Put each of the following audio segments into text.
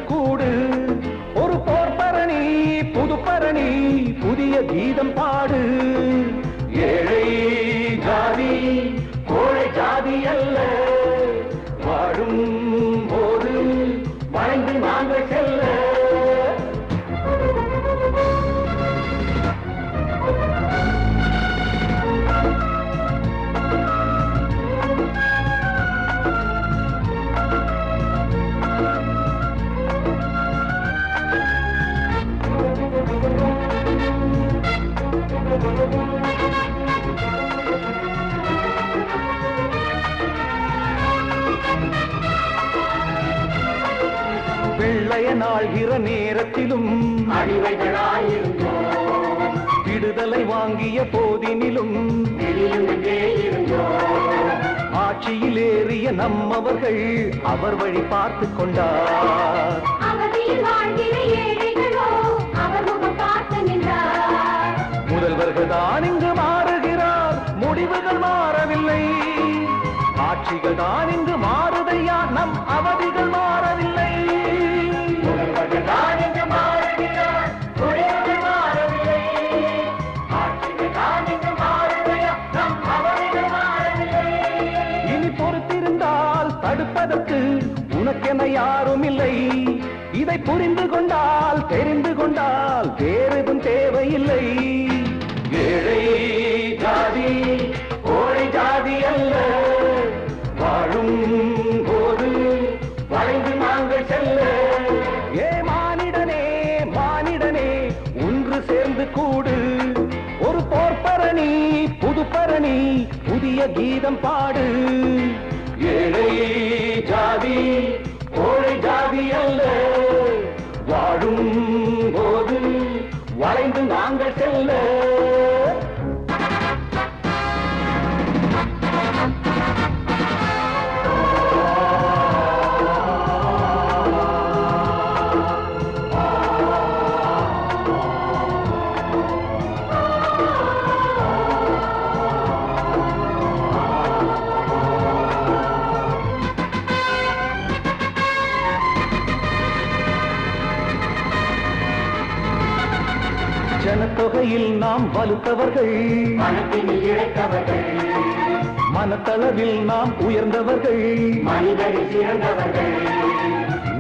கூடு ஒரு போர்பரணி புதுப்பரணி புதிய கீதம் பாடு ஏழை ஜாதி கோழை ஜாதி அல்ல வாழும் போது வளைந்து நாங்கள் செல்ல நாள்கிற நேரத்திலும் விடுதலை வாங்கிய போதினிலும் ஆட்சியில் ஏறிய நம்மவர்கள் அவர் வழி பார்த்து கொண்டார் முதல்வர்கள் தான் இங்கு மாறுகிறார் முடிவுகள் மாறவில்லை ஆட்சிகள் தான் இங்கு மாறுதையா நம் அவதிகள் மாறவில்லை இனி பொறுத்திருந்தால் தடுப்பதற்கு உனக்கென யாரும் இல்லை இதை புரிந்து கொண்டால் தெரிந்து கொண்டால் வேறெதும் தேவையில்லை ஏழை ஜாதி கோழை ஜாதி அல்ல வாழும் போது வளைந்து நாங்கள் செல்ல ஏ மானிடனே மானிடனே ஒன்று சேர்ந்து கூடு ஒரு போர்பரணி புதுப்பரணி புதிய கீதம் பாடு ஏழை ஜாதி கோழை ஜாதி அல்ல வாழும் போது வளைந்து நாங்கள் செல்ல ஜனத்தொகையில் நாம் வலுத்தவர்கள் மனத்தளவில் நாம் உயர்ந்தவர்கள்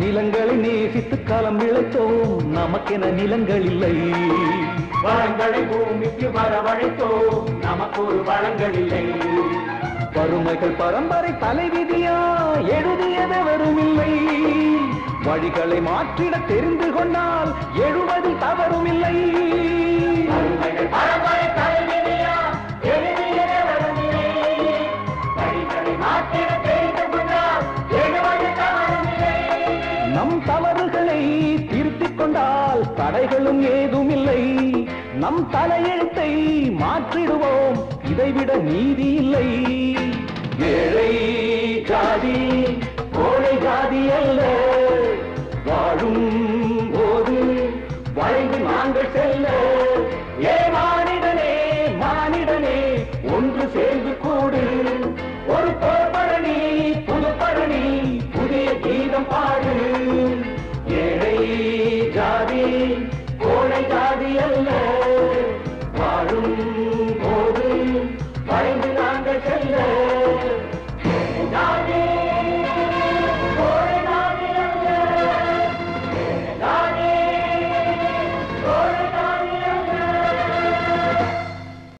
நிலங்களை நேசித்து களம் விளைத்தோம் நமக்கென நிலங்கள் இல்லை வளங்களை பூமிக்கு வரவழைத்தோம் நமக்கு ஒரு வளங்கள் இல்லை வறுமைகள் பரம்பரை தலைவிதியா எழுதியதவரும் இல்லை வழிகளை மாற்றிட தெரிந்து கொண்டால் எழுவதில் தவறும் இல்லை நம் தவறுகளை திருத்திக் கொண்டால் தடைகளும் ஏதும் இல்லை நம் தலையெழுத்தை மாற்றிடுவோம் இதைவிட நீதி இல்லை ஏழை ஜாதி கோழை ஜாதி அல்ல வாழும் போது வளைந்து நாங்கள் செல்ல ஏ மானிடனே மானிடனே ஒன்று சேர்ந்து கூடு ஒரு போர்பரணி புதுப்பரணி புதிய கீதம் பாடு ஏழை ஜாதி கோழை ஜாதி அல்ல